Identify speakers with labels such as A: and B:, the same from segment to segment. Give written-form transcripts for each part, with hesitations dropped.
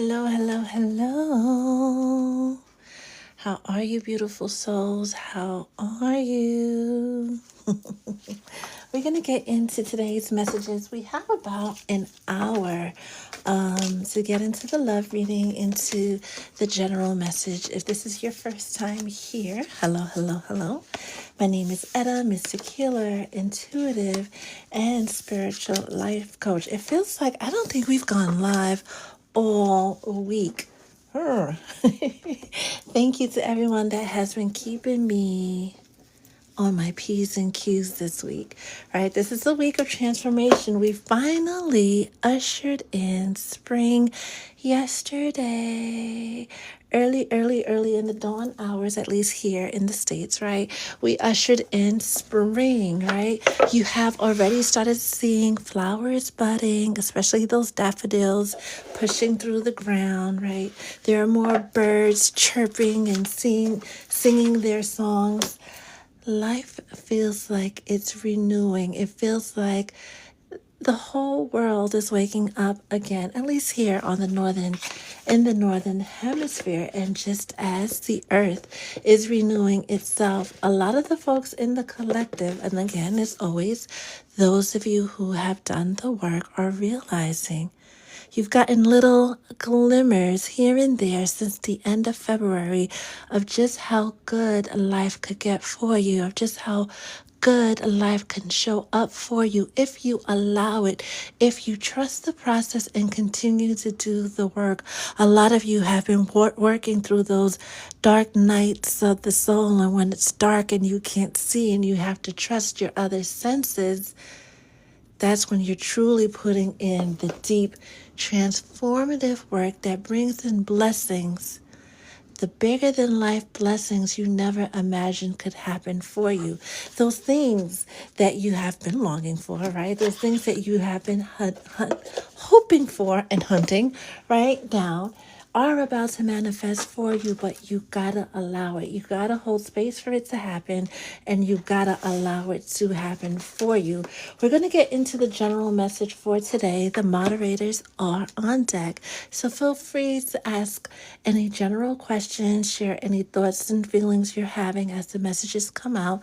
A: Hello, hello, hello. How are you, beautiful souls? How are you? We're going to get into today's messages. We have about an hour to get into the love reading, into the general message. If this is your first time here, hello, hello, hello. My name is Mystic Healer, intuitive, and spiritual life coach. It feels like I don't think we've gone live all week. Thank you to everyone that has been keeping me on my P's and Q's this week. Right? This is a week of transformation. We finally ushered in spring yesterday. Early in the dawn hours, at least here in the States, right? We ushered in spring, right? You have already started seeing flowers budding, especially those daffodils pushing through the ground, right? There are more birds chirping and singing their songs. Life feels like it's renewing. It feels like the whole world is waking up again, at least here on in the northern hemisphere. And just as the earth is renewing itself, a lot of the folks in the collective, and again, as always, those of you who have done the work are realizing you've gotten little glimmers here and there since the end of February of just how good life could get for you, of just how good life can show up for you if you allow it, if you trust the process and continue to do the work. A lot of you have been working through those dark nights of the soul, and when it's dark and you can't see and you have to trust your other senses, that's when you're truly putting in the deep, transformative work that brings in blessings, the bigger than life blessings you never imagined could happen for you. Those things that you have been longing for, right? Those things that you have been hoping for and hunting right now are about to manifest for you, but you gotta allow it. You gotta hold space for it to happen, and you gotta allow it to happen for you. We're gonna get into the general message for today. The moderators are on deck, so feel free to ask any general questions, share any thoughts and feelings you're having as the messages come out.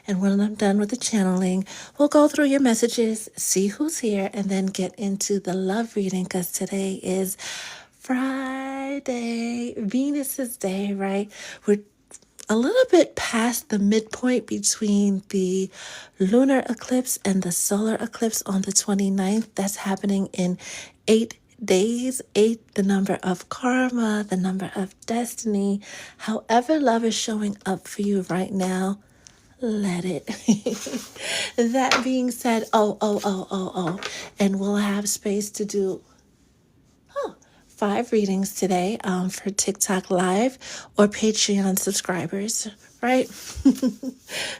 A: And when I'm done with the channeling, we'll go through your messages, see who's here, and then get into the love reading, because today is Friday, Venus's day, right? We're a little bit past the midpoint between the lunar eclipse and the solar eclipse on the 29th. That's happening in 8 days. 8, the number of karma, the number of destiny. However love is showing up for you right now, let it. That being said, and we'll have space to do 5 readings today for TikTok Live or Patreon subscribers, right?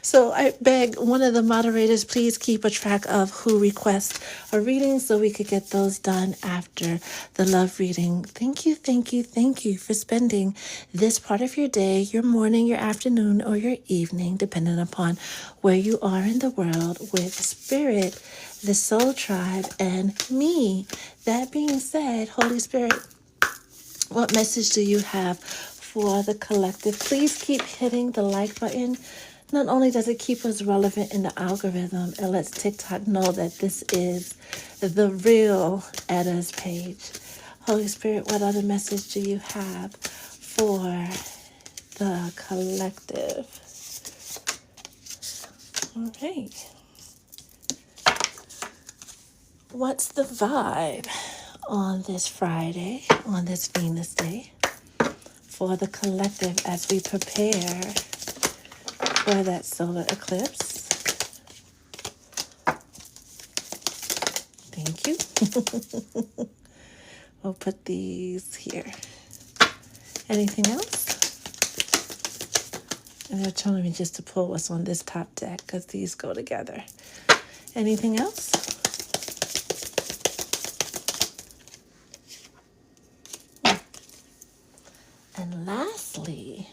A: So I beg one of the moderators, please keep a track of who requests a reading so we could get those done after the love reading. Thank you, thank you, thank you for spending this part of your day, your morning, your afternoon, or your evening, depending upon where you are in the world, with Spirit, the Soul Tribe, and me. That being said, Holy Spirit, what message do you have for the collective? Please keep hitting the like button. Not only does it keep us relevant in the algorithm, it lets TikTok know that this is the real Edda's page. Holy Spirit, what other message do you have for the collective? All right. What's the vibe on this Friday, on this Venus day, for the collective as we prepare for that solar eclipse? Thank you. We'll put these here. Anything else? And they're telling me just to pull what's on this top deck because these go together. Anything else? And lastly,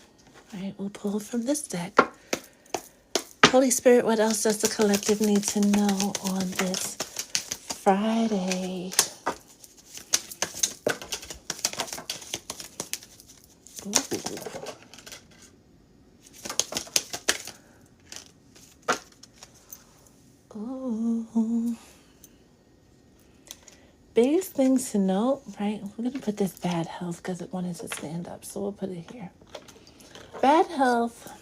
A: right, we'll pull from this deck. Holy Spirit, what else does the collective need to know on this Friday? Ooh. Biggest things to note, right? We're going to put this bad health because it wanted to stand up, so we'll put it here. Bad health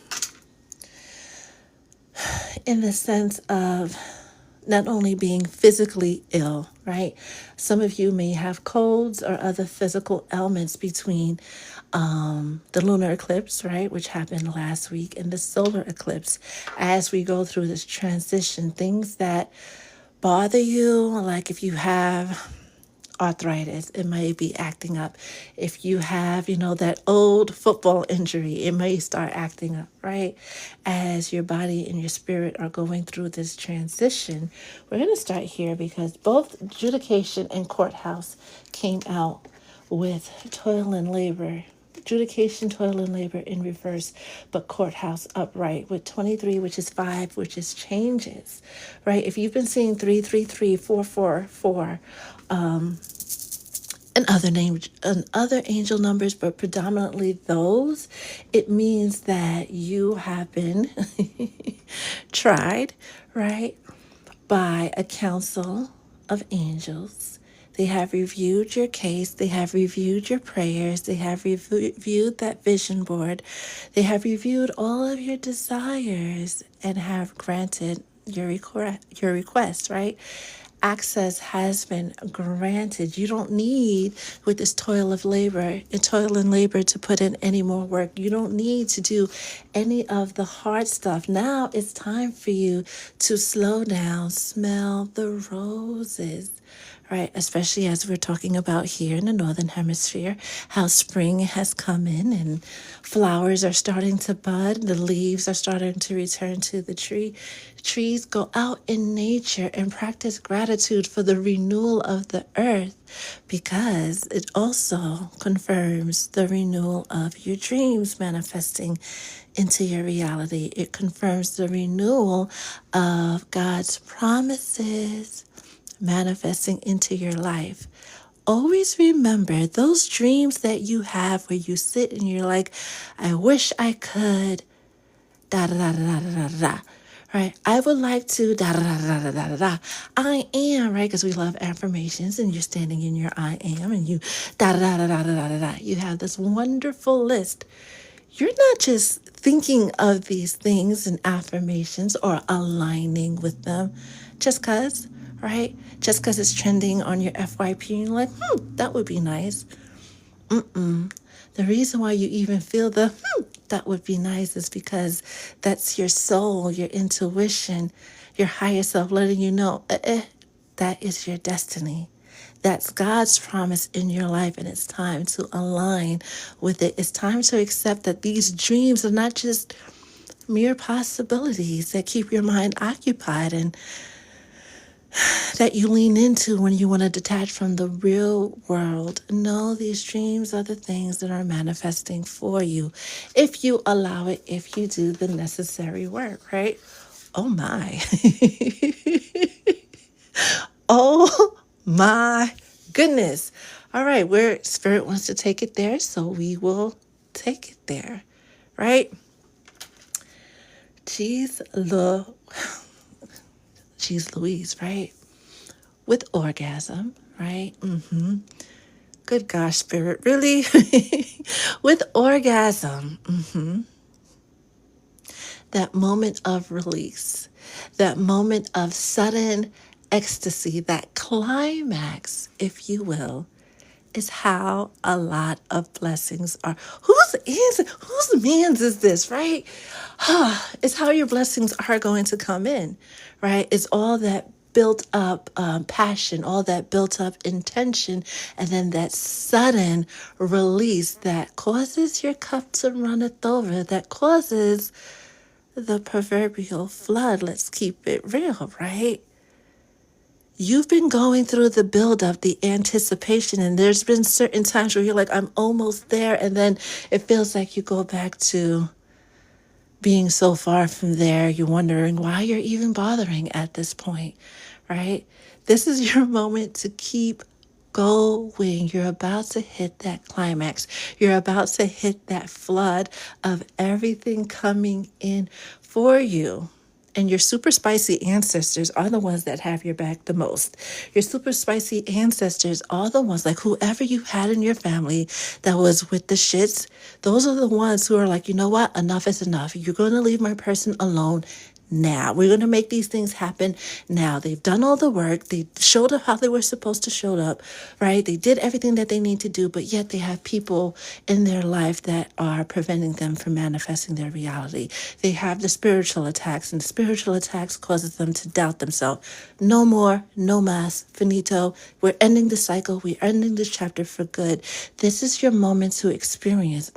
A: in the sense of not only being physically ill, right? Some of you may have colds or other physical ailments between the lunar eclipse, right, which happened last week, and the solar eclipse. As we go through this transition, things that bother you, like if you have arthritis, it may be acting up. If you have, that old football injury, it may start acting up, right? As your body and your spirit are going through this transition, we're going to start here because both adjudication and courthouse came out with toil and labor. Adjudication, toil, and labor in reverse, but courthouse upright with 23, which is 5, which is changes, right? If you've been seeing 333, 444, and other angel numbers, but predominantly those, it means that you have been tried, right, by a council of angels. They have reviewed your case. They have reviewed your prayers. They have reviewed that vision board. They have reviewed all of your desires and have granted your request, right? Access has been granted. You don't need, with this toil and labor, to put in any more work. You don't need to do any of the hard stuff. Now it's time for you to slow down, smell the roses, right? Especially as we're talking about here in the Northern Hemisphere, how spring has come in and flowers are starting to bud, the leaves are starting to return to the tree. Trees, go out in nature and practice gratitude for the renewal of the earth, because it also confirms the renewal of your dreams manifesting into your reality. It confirms the renewal of God's promises manifesting into your life. Always remember those dreams that you have where you sit and you're like, I wish I could, da da da da da da da. Right? I would like to, da da da da da da da da. I am, right? Because we love affirmations, and you're standing in your I am, and you, da da da da da da da da. You have this wonderful list. You're not just thinking of these things and affirmations or aligning with them just because, right? Just because it's trending on your FYP, and you're like, that would be nice. The reason why you even feel the that would be nice is because that's your soul, your intuition, your higher self letting you know that is your destiny. That's God's promise in your life, and it's time to align with it. It's time to accept that these dreams are not just mere possibilities that keep your mind occupied and that you lean into when you want to detach from the real world. No, these dreams are the things that are manifesting for you if you allow it, if you do the necessary work, right? Oh my. Oh my goodness. All right, where Spirit wants to take it there, so we will take it there, right? Jeez Louise, right? With orgasm, right? Good gosh, Spirit, really? With orgasm, that moment of release, that moment of sudden ecstasy, that climax, if you will, is how a lot of blessings are. Whose man's is this, right? It's how your blessings are going to come in, right? It's all that built up passion, all that built up intention, and then that sudden release that causes your cup to runneth over, that causes the proverbial flood. Let's keep it real, right? You've been going through the buildup, the anticipation, and there's been certain times where you're like, I'm almost there. And then it feels like you go back to being so far from there. You're wondering why you're even bothering at this point, right? This is your moment to keep going. You're about to hit that climax. You're about to hit that flood of everything coming in for you. And your super spicy ancestors are the ones that have your back the most. Your super spicy ancestors are the ones, like whoever you had in your family that was with the shits, those are the ones who are like, you know what? Enough is enough. You're going to leave my person alone now. We're going to make these things happen now. They've done all the work. They showed up how they were supposed to show up, right? They did everything that they need to do, but yet they have people in their life that are preventing them from manifesting their reality. They have the spiritual attacks, and the spiritual attacks causes them to doubt themselves. No more, no más, finito. We're ending the cycle. We're ending this chapter for good. This is your moment to experience,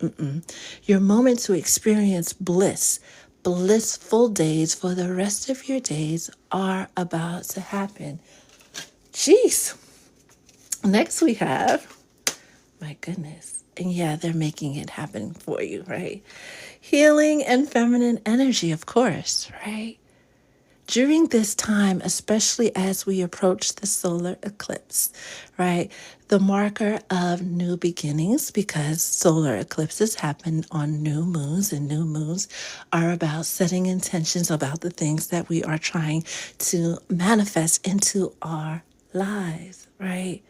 A: your moment to experience bliss. Blissful days for the rest of your days are about to happen. Jeez. Next we have, my goodness. And yeah, they're making it happen for you, right? Healing and feminine energy, of course, right? During this time, especially as we approach the solar eclipse, right? The marker of new beginnings, because solar eclipses happen on new moons, and new moons are about setting intentions about the things that we are trying to manifest into our lives, right?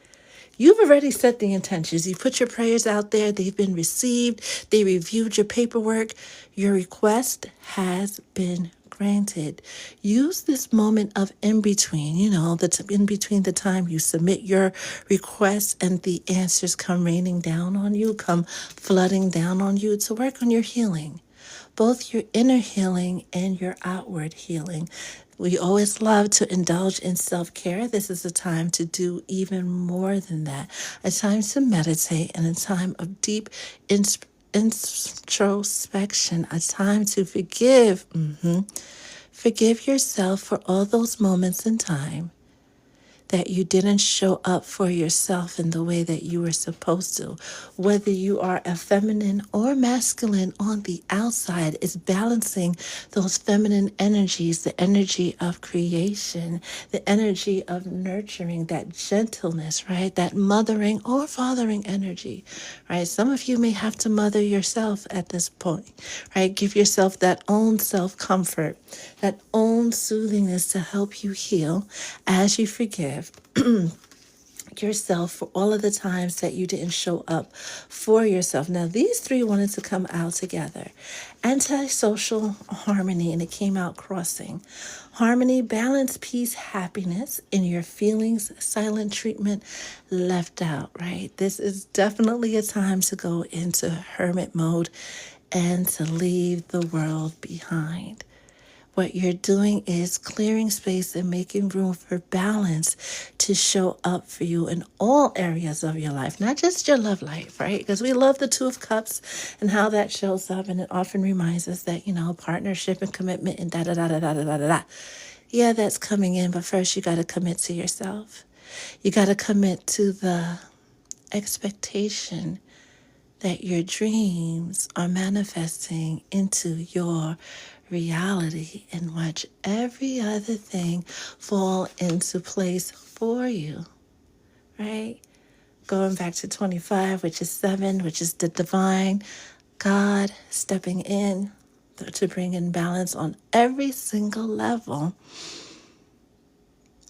A: You've already set the intentions. You put your prayers out there. They've been received. They reviewed your paperwork. Your request has been granted. Use this moment of in between, in between the time you submit your request and the answers come raining down on you, come flooding down on you, to work on your healing, both your inner healing and your outward healing. We always love to indulge in self-care. This is a time to do even more than that. A time to meditate, and a time of deep introspection. A time to forgive. Forgive yourself for all those moments in time that you didn't show up for yourself in the way that you were supposed to. Whether you are a feminine or masculine on the outside, is balancing those feminine energies, the energy of creation, the energy of nurturing, that gentleness, right? That mothering or fathering energy, right? Some of you may have to mother yourself at this point, right? Give yourself that own self-comfort, that own soothingness to help you heal as you forgive yourself for all of the times that you didn't show up for yourself. Now, these three wanted to come out together. Antisocial harmony, and it came out crossing. Harmony, balance, peace, happiness in your feelings, silent treatment left out, right? This is definitely a time to go into hermit mode and to leave the world behind. What you're doing is clearing space and making room for balance to show up for you in all areas of your life, not just your love life, right? Because we love the Two of Cups and how that shows up, and it often reminds us that, partnership and commitment and da da da da da da da da. Yeah, that's coming in, but first you got to commit to yourself. You got to commit to the expectation that your dreams are manifesting into your reality, and watch every other thing fall into place for you, right? Going back to 25, which is 7, which is the divine God stepping in to bring in balance on every single level,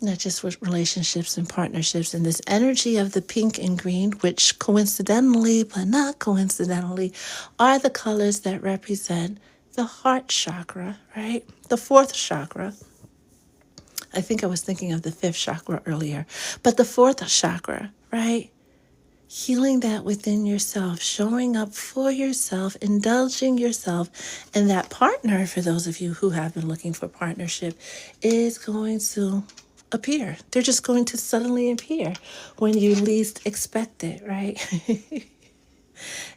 A: not just with relationships and partnerships. And this energy of the pink and green, which coincidentally, but not coincidentally, are the colors that represent the heart chakra, right? The 4th chakra. I think I was thinking of the 5th chakra earlier, but the 4th chakra, right? Healing that within yourself, showing up for yourself, indulging yourself, and that partner, for those of you who have been looking for partnership, is going to appear. They're just going to suddenly appear when you least expect it, right?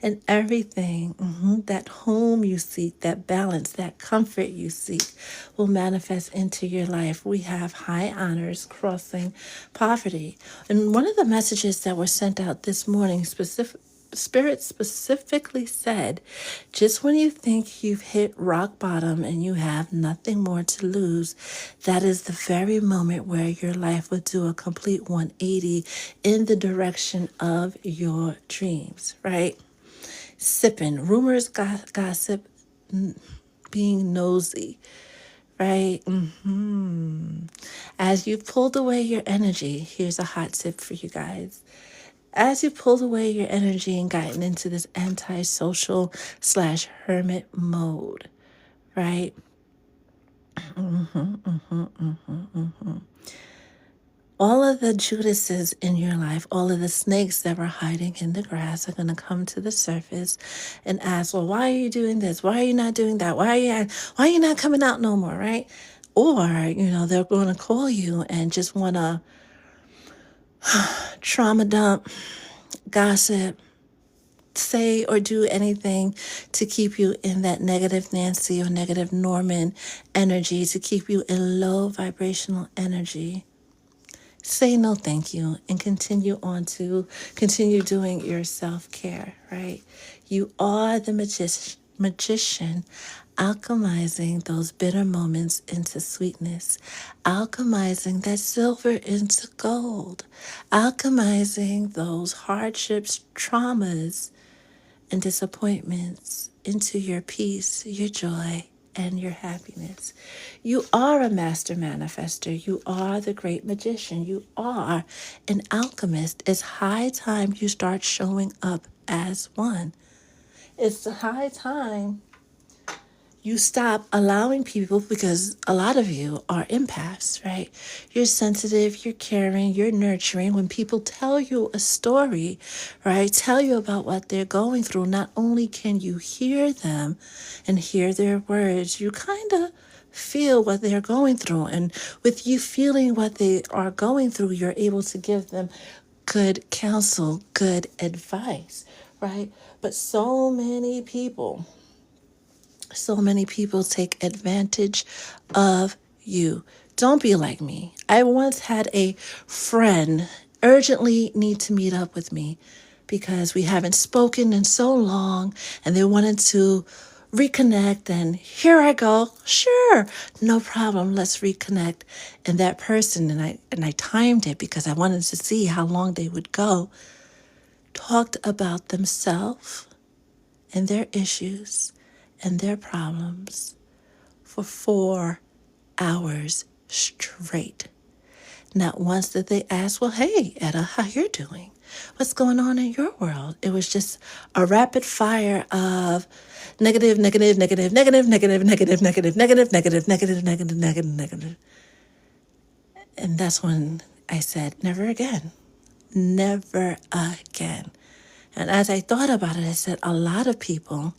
A: And everything, that home you seek, that balance, that comfort you seek, will manifest into your life. We have high honors crossing poverty. And one of the messages that were sent out this morning Spirit specifically said, just when you think you've hit rock bottom and you have nothing more to lose, that is the very moment where your life will do a complete 180 in the direction of your dreams, right? Sipping, rumors, gossip, being nosy, right? As you've pulled away your energy, here's a hot tip for you guys. As you pulled away your energy and gotten into this antisocial slash hermit mode, right? All of the Judases in your life, all of the snakes that were hiding in the grass are going to come to the surface and ask, well, why are you doing this? Why are you not doing that? Why are you not coming out no more, right? Or, they're going to call you and just want to trauma dump, gossip, say or do anything to keep you in that negative Nancy or negative Norman energy, to keep you in low vibrational energy. Say no thank you and continue doing your self-care, right? You are the magician alchemizing those bitter moments into sweetness, alchemizing that silver into gold, alchemizing those hardships, traumas, and disappointments into your peace, your joy, and your happiness. You are a master manifester. You are the great magician. You are an alchemist. It's high time you start showing up as one. It's high time you stop allowing people, because a lot of you are empaths, right? You're sensitive, you're caring, you're nurturing. When people tell you a story, right, tell you about what they're going through, not only can you hear them and hear their words, you kind of feel what they're going through. And with you feeling what they are going through, you're able to give them good counsel, good advice, right? But so many people take advantage of you. Don't be like me. I once had a friend urgently need to meet up with me because we haven't spoken in so long and they wanted to reconnect, and here I go. Sure, no problem. Let's reconnect. And that person, and I timed it because I wanted to see how long they would go, talked about themselves and their issues and their problems for 4 hours straight. Not once did they ask, well, hey, Etta, how you're doing? What's going on in your world? It was just a rapid fire of negative, negative, negative, negative, negative, negative, negative, negative, negative, negative, negative, negative, negative. And that's when I said, never again. Never again. And as I thought about it, I said, a lot of people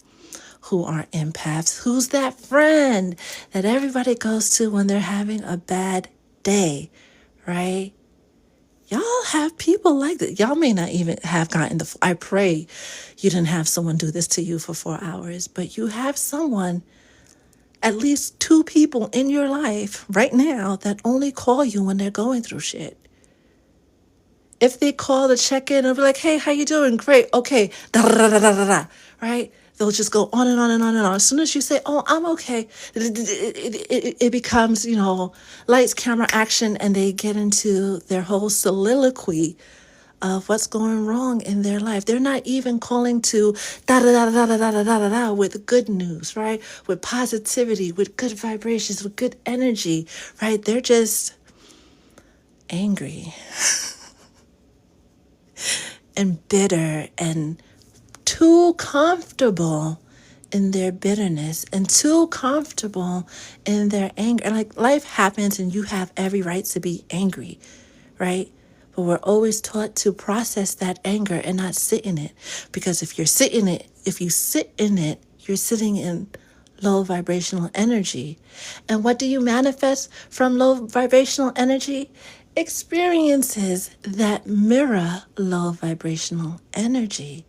A: who are empaths, who's that friend that everybody goes to when they're having a bad day, right? Y'all have people like that. Y'all may not even have gotten I pray you didn't have someone do this to you for 4 hours, but you have someone, at least 2 people in your life right now that only call you when they're going through shit. If they call to check in and be like, hey, how you doing? Great. Okay. Da, da, da, da, da, da, right? They'll just go on and on and on and on. As soon as you say, oh, I'm okay, it becomes, lights, camera, action, and they get into their whole soliloquy of what's going wrong in their life. They're not even calling to da da da da da da da da da da with good news, right? With positivity, with good vibrations, with good energy, right? They're just angry and bitter and too comfortable in their bitterness and too comfortable in their anger. Like, life happens and you have every right to be angry, right? But we're always taught to process that anger and not sit in it. Because if you sit in it, you're sitting in low vibrational energy. And what do you manifest from low vibrational energy? Experiences that mirror low vibrational energy.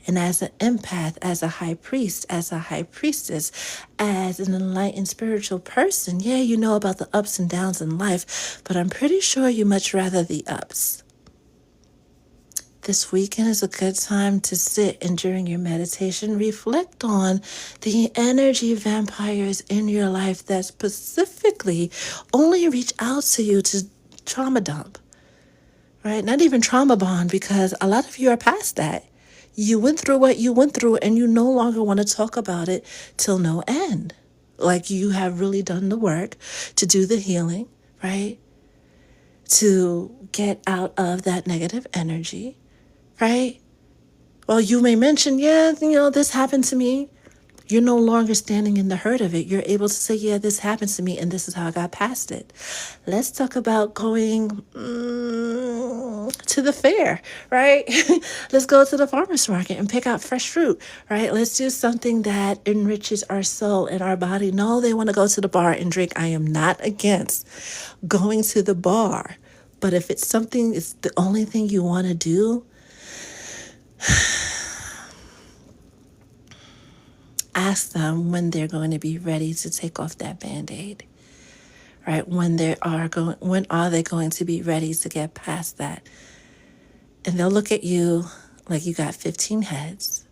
A: And as an empath, as a high priest, as a high priestess, as an enlightened spiritual person, yeah, you know about the ups and downs in life, but I'm pretty sure you much rather the ups. This weekend is a good time to sit and during your meditation, reflect on the energy vampires in your life that specifically only reach out to you to trauma dump, right? Not even trauma bond, because a lot of you are past that. You went through what you went through and you no longer want to talk about it till no end. Like you have really done the work to do the healing, right? To get out of that negative energy, right? Well, you may mention, yeah, this happened to me. You're no longer standing in the hurt of it. You're able to say, yeah, this happened to me and this is how I got past it. Let's talk about going to the fair, right? Let's go to the farmer's market and pick out fresh fruit, right? Let's do something that enriches our soul and our body. No, they want to go to the bar and drink. I am not against going to the bar. But if it's something, it's the only thing you want to do, ask them when they're going to be ready to take off that Band-Aid, right? When are they going to be ready to get past that? And they'll look at you like you got 15 heads.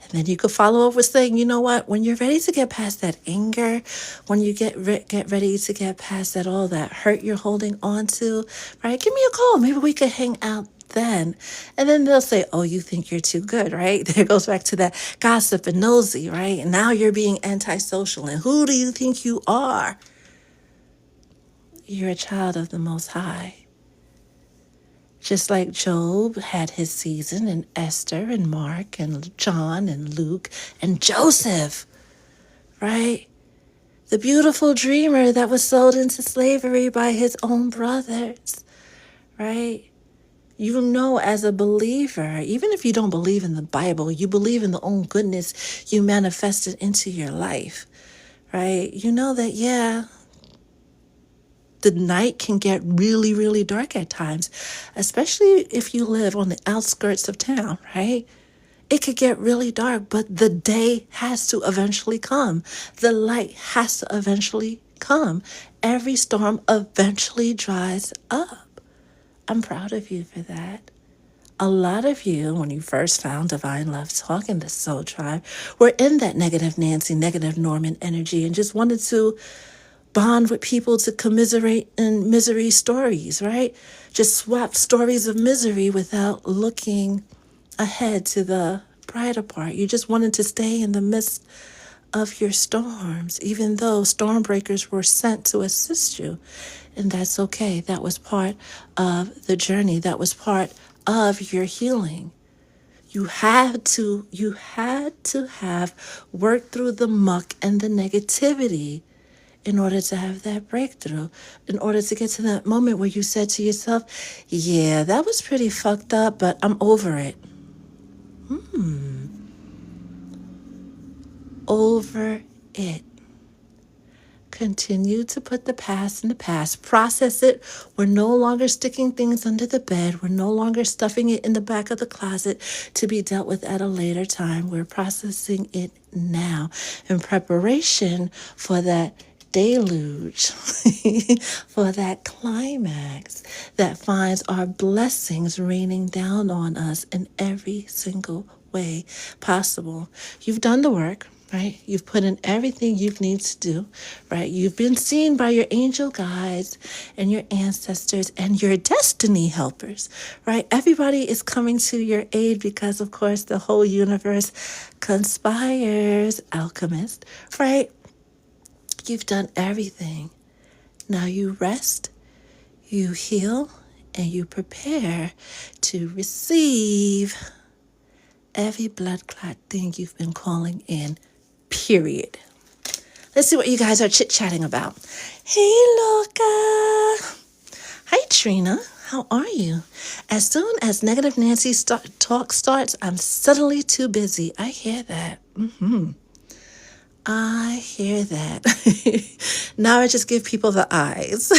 A: And then you could follow up with saying, you know what? When you're ready to get past that anger, when you get ready to get past that, all that hurt you're holding on to, right? Give me a call. Maybe we could hang out then. And then they'll say, oh, you think you're too good, right? There goes back to that gossip and nosy, right? And now you're being antisocial. And who do you think you are? You're a child of the Most High. Just like Job had his season, and Esther and Mark and John and Luke and Joseph, right? The beautiful dreamer that was sold into slavery by his own brothers, right? You know, as a believer, even if you don't believe in the Bible, you believe in the own goodness you manifested into your life, right? You know that, yeah, the night can get really, really dark at times, especially if you live on the outskirts of town, right? It could get really dark, but the day has to eventually come. The light has to eventually come. Every storm eventually dries up. I'm proud of you for that. A lot of you, when you first found Divine Love Talk in the Soul Tribe, were in that negative Nancy, negative Norman energy and just wanted to bond with people to commiserate in misery stories, right? Just swap stories of misery without looking ahead to the brighter part. You just wanted to stay in the midst of your storms, even though storm breakers were sent to assist you. And that's okay. That was part of the journey. That was part of your healing. You had to have worked through the muck and the negativity in order to have that breakthrough, in order to get to that moment where you said to yourself, yeah, that was pretty fucked up, but I'm over it. Over it. Continue to put the past in the past. Process it. We're no longer sticking things under the bed. We're no longer stuffing it in the back of the closet to be dealt with at a later time. We're processing it now in preparation for that deluge, for that climax that finds our blessings raining down on us in every single way possible. You've done the work, right? You've put in everything you need to do, right? You've been seen by your angel guides and your ancestors and your destiny helpers, right? Everybody is coming to your aid because, of course, the whole universe conspires, alchemist, right? You've done everything. Now you rest, you heal, and you prepare to receive every blood clot thing you've been calling in, period. Let's see what you guys are chit-chatting about. Hey, Loca. Hi, Trina. How are you? As soon as Negative Nancy talk starts, I'm suddenly too busy. I hear that. I hear that. Now I just give people the eyes.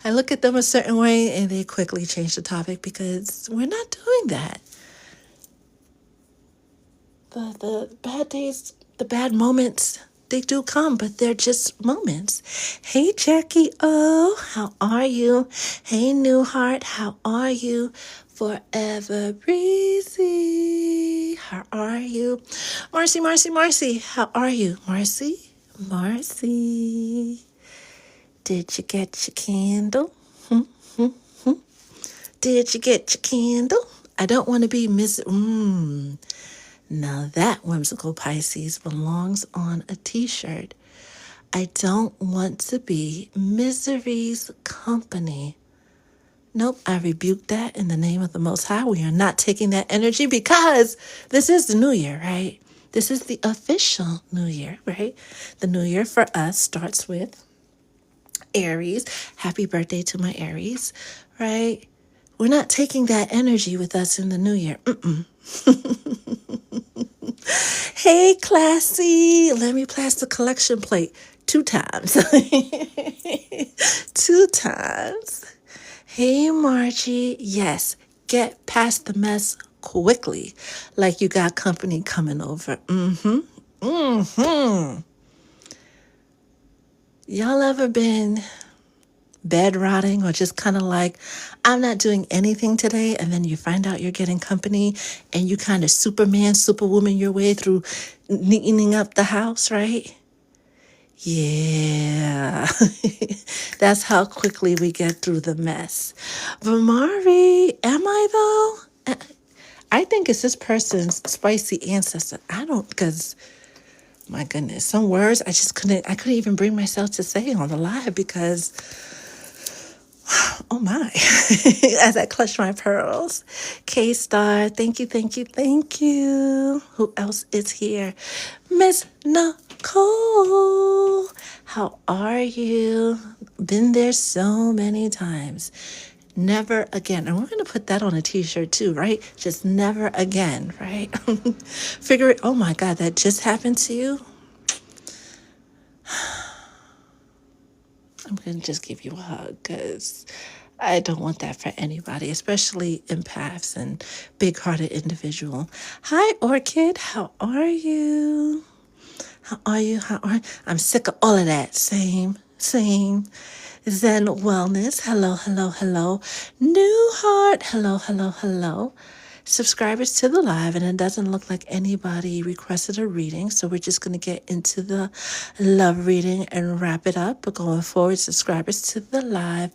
A: I look at them a certain way and they quickly change the topic because we're not doing that. The bad days, the bad moments, they do come, but they're just moments. Hey, Jackie O, how are you? Hey, Newhart, how are you? Forever Breezy, how are you? Marcy, how are you? Marcy, did you get your candle? Did you get your candle? I don't want to be Now that whimsical Pisces belongs on a t-shirt. I don't want to be misery's company. Nope, I rebuke that in the name of the Most High. We are not taking that energy because this is the new year, right? This is the official new year, right? The new year for us starts with Aries. Happy birthday to my Aries, right? We're not taking that energy with us in the new year. Hey, classy. Let me pass the collection plate 2 times. 2 times. Hey, Margie. Yes, get past the mess quickly, like you got company coming over. Y'all ever been bed rotting or just kind of like, I'm not doing anything today, and then you find out you're getting company and you kind of superwoman your way through neatening up the house, right? Yeah, that's how quickly we get through the mess. Vamari, am I though? I think it's this person's spicy ancestor. I don't, because my goodness, some words I couldn't even bring myself to say on the live because, oh my, as I clutch my pearls. K-Star, thank you. Who else is here? Miss Nicole, how are you? Been there so many times. Never again. And we're going to put that on a t-shirt too, right? Just never again, right? Figure it. Oh my God, that just happened to you. I'm going to just give you a hug because I don't want that for anybody, especially empaths and big-hearted individual. Hi, Orchid. How are you? I'm sick of all of that. Same. Zen Wellness. Hello. New Heart. Hello. Subscribers to the live, and it doesn't look like anybody requested a reading, so we're just going to get into the love reading and wrap it up. But going forward, subscribers to the live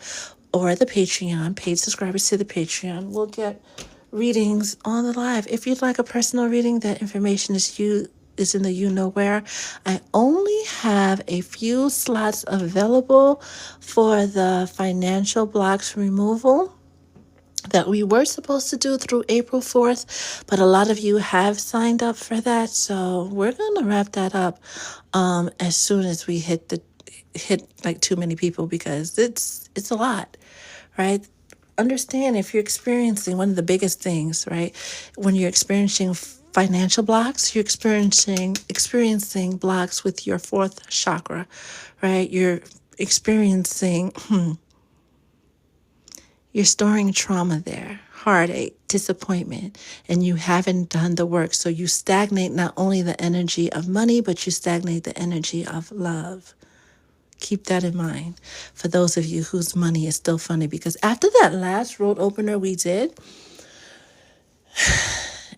A: or the Patreon, paid subscribers to the Patreon will get readings on the live. If you'd like a personal reading, that information is in the you know where. I only have a few slots available for the financial blocks removal that we were supposed to do through April 4th, but a lot of you have signed up for that, so we're going to wrap that up as soon as we hit like too many people, because it's a lot, right? Understand, if you're experiencing one of the biggest things, right? When you're experiencing financial blocks, you're experiencing blocks with your fourth chakra, right? You're experiencing you're storing trauma there, heartache, disappointment, and you haven't done the work. So you stagnate not only the energy of money, but you stagnate the energy of love. Keep that in mind for those of you whose money is still funny, because after that last road opener we did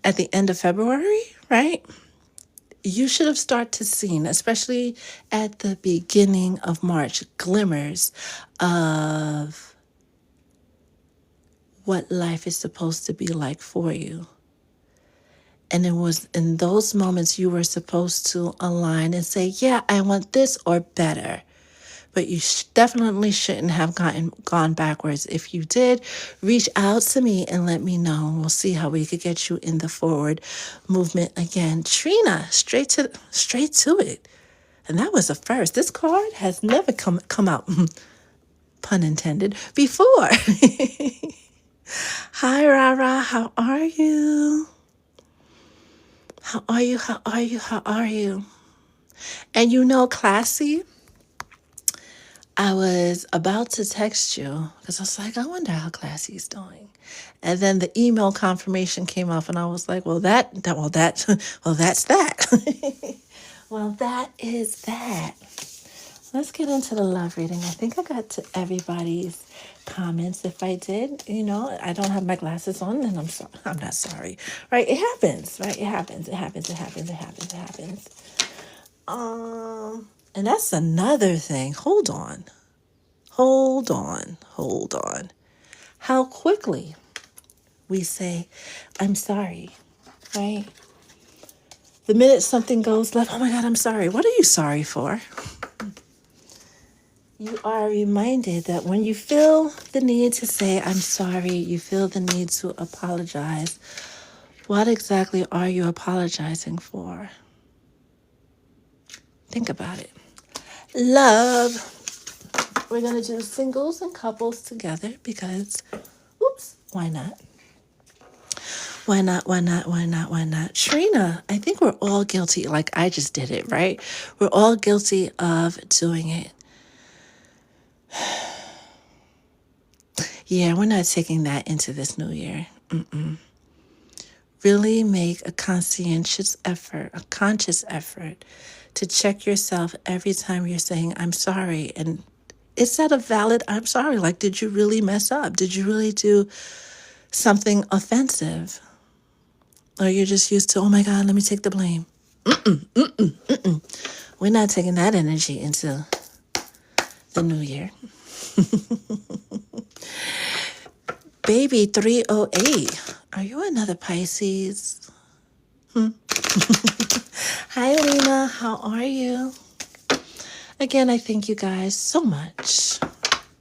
A: at the end of February, right? You should have started to see, especially at the beginning of March, glimmers of what life is supposed to be like for you. And it was in those moments you were supposed to align and say, yeah, I want this or better. But you definitely shouldn't have gone backwards. If you did, reach out to me and let me know. We'll see how we could get you in the forward movement again. Trina, straight to it. And that was a first. This card has never come out, pun intended, before. Hi, Rara. How are you? How are you? And you know, classy, I was about to text you because I was like, I wonder how Classy's doing. And then the email confirmation came off and I was like, well, that's that. Well, that is that. Let's get into the love reading. I think I got to everybody's comments. If I did, I don't have my glasses on, then I'm sorry. I'm not sorry. Right? It happens. Right? It happens. It happens. It happens. It happens. It happens. And that's another thing. Hold on. Hold on. Hold on. How quickly we say, I'm sorry. Right? The minute something goes left, oh my God, I'm sorry. What are you sorry for? You are reminded that when you feel the need to say, I'm sorry, you feel the need to apologize, what exactly are you apologizing for? Think about it. Love. We're going to do singles and couples together because, why not? Why not? Why not? Why not? Why not? Trina, I think we're all guilty. Like I just did it, right? We're all guilty of doing it. Yeah, we're not taking that into this new year. Really make a conscientious effort, a conscious effort to check yourself every time you're saying, I'm sorry. And is that a valid, I'm sorry? Like, did you really mess up? Did you really do something offensive? Or you're just used to, oh my God, let me take the blame. We're not taking that energy into the new year. Baby 308, are you another Pisces? Hi, Lena. How are you? Again, I thank you guys so much,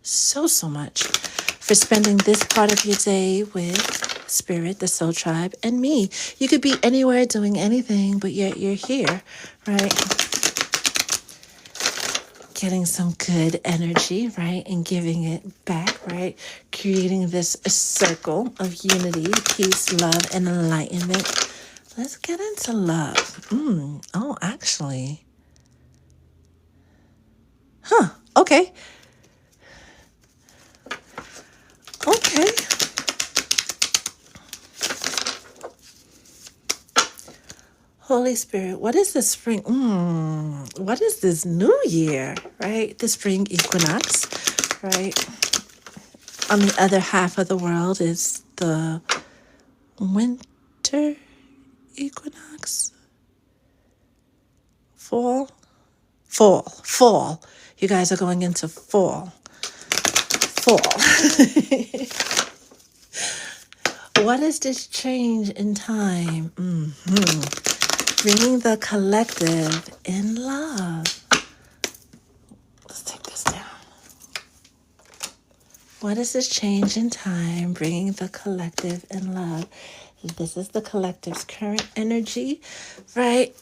A: so much for spending this part of your day with Spirit, the Soul Tribe, and me. You could be anywhere doing anything, but yet you're here, right? Getting some good energy, right? And giving it back, right? Creating this circle of unity, peace, love, and enlightenment. Let's get into love. Oh, actually. Okay. Okay. Holy Spirit, what is the spring? What is this new year, right? The spring equinox, right? On the other half of the world is the winter equinox. Fall. You guys are going into fall. What is this change in time? Bringing the collective in love. Let's take this down. What is this change in time? Bringing the collective in love. This is the collective's current energy, right?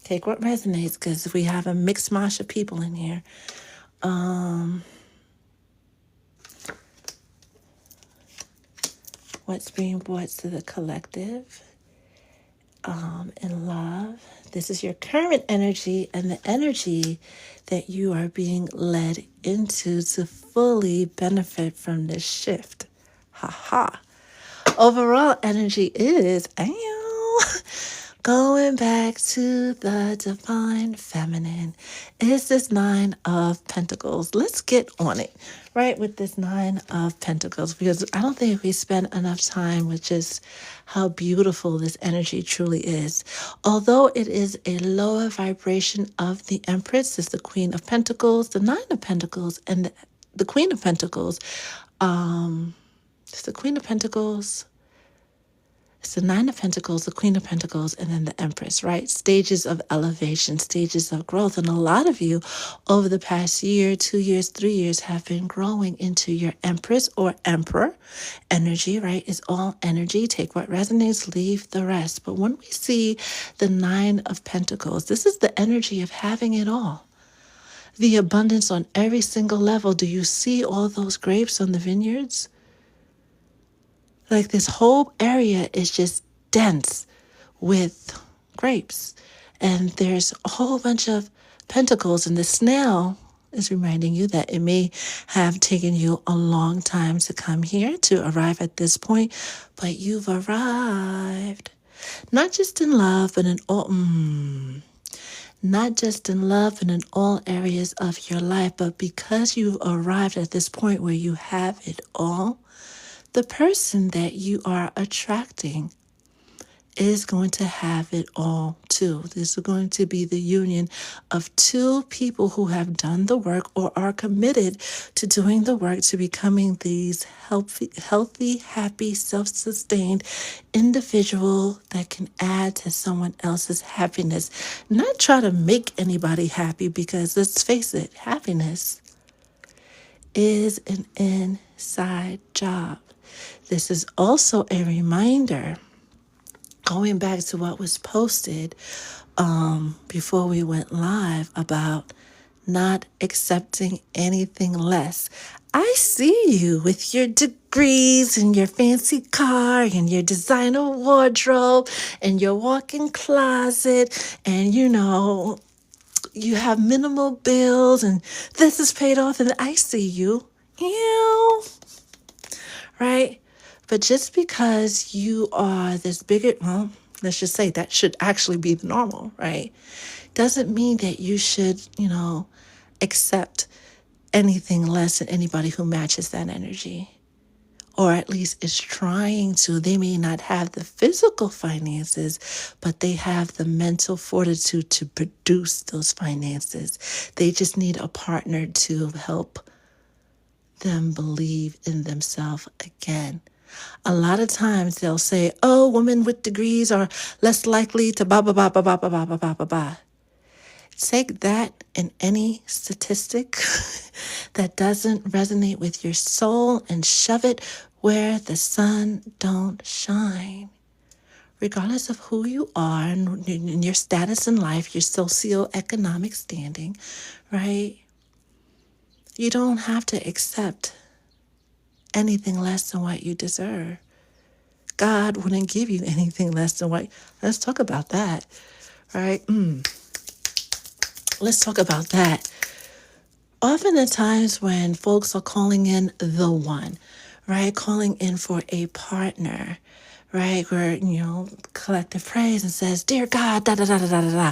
A: Take what resonates, because we have a mixed mash of people in here. What's being brought to the collective in love. This is your current energy and the energy that you are being led into to fully benefit from this shift. Overall energy is going back to the divine feminine. Is this 9 of Pentacles? Let's get on it, right, with this 9 of Pentacles, because I don't think we spend enough time with just how beautiful this energy truly is. Although it is a lower vibration of the Empress, is the Queen of Pentacles, the 9 of Pentacles, and the Queen of Pentacles. It's the Queen of Pentacles. It's the 9 of Pentacles, the Queen of Pentacles, and then the Empress, right? Stages of elevation, stages of growth. And a lot of you over the past year, 2 years, 3 years have been growing into your Empress or Emperor energy, right? It's all energy. Take what resonates, leave the rest. But when we see the 9 of Pentacles, this is the energy of having it all. The abundance on every single level. Do you see all those grapes on the vineyards? Like this whole area is just dense with grapes. And there's a whole bunch of pentacles. And the snail is reminding you that it may have taken you a long time to come here, to arrive at this point. But you've arrived. Not just in love, but in all. not just in love and in all areas of your life, but because you've arrived at this point where you have it all, the person that you are attracting is going to have it all too. This is going to be the union of two people who have done the work or are committed to doing the work to becoming these healthy, happy, self-sustained individual that can add to someone else's happiness. Not try to make anybody happy, because let's face it, happiness is an inside job. This is also a reminder, going back to what was posted before we went live, about not accepting anything less. I see you with your degrees and your fancy car and your designer wardrobe and your walk-in closet, and you have minimal bills and this is paid off, and I see you. Ew. Right? But just because you are this bigger, well, let's just say that should actually be the normal, right? Doesn't mean that you should, accept anything less than anybody who matches that energy, or at least is trying to. They may not have the physical finances, but they have the mental fortitude to produce those finances. They just need a partner to help them believe in themselves again. A lot of times they'll say, oh, women with degrees are less likely to blah, blah, blah, blah, blah, blah, blah, blah, blah, blah, blah. Take that and any statistic that doesn't resonate with your soul and shove it where the sun don't shine. Regardless of who you are and your status in life, your socioeconomic standing, right? You don't have to accept anything less than what you deserve. God wouldn't give you anything less than what. Let's talk about that, right? Let's talk about that. Often at times when folks are calling in the one, right? Calling in for a partner, right? Where, collective praise and says, dear God, da da da da da da da.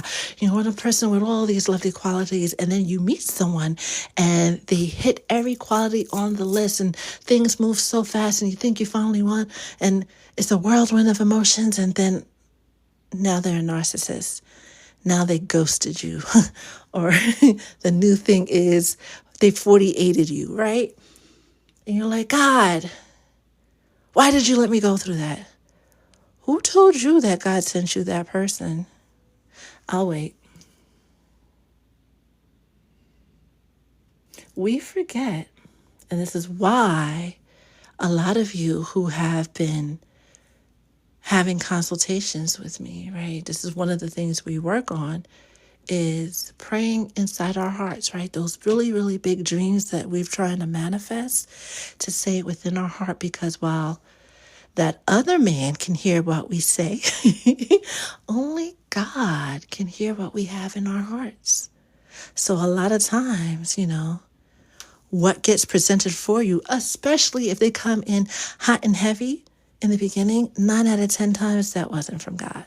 A: What a person with all these lovely qualities. And then you meet someone and they hit every quality on the list and things move so fast and you think you finally won. And it's a whirlwind of emotions. And then now they're a narcissist. Now they ghosted you. Or the new thing is they 48'd you, right? And you're like, God, why did you let me go through that? Who told you that God sent you that person? I'll wait. We forget, and this is why a lot of you who have been having consultations with me, right? This is one of the things we work on, is praying inside our hearts, right? Those really, really big dreams that we've trying to manifest, to say it within our heart, because while that other man can hear what we say, only God can hear what we have in our hearts. So a lot of times, what gets presented for you, especially if they come in hot and heavy in the beginning, 9 out of 10 times that wasn't from God.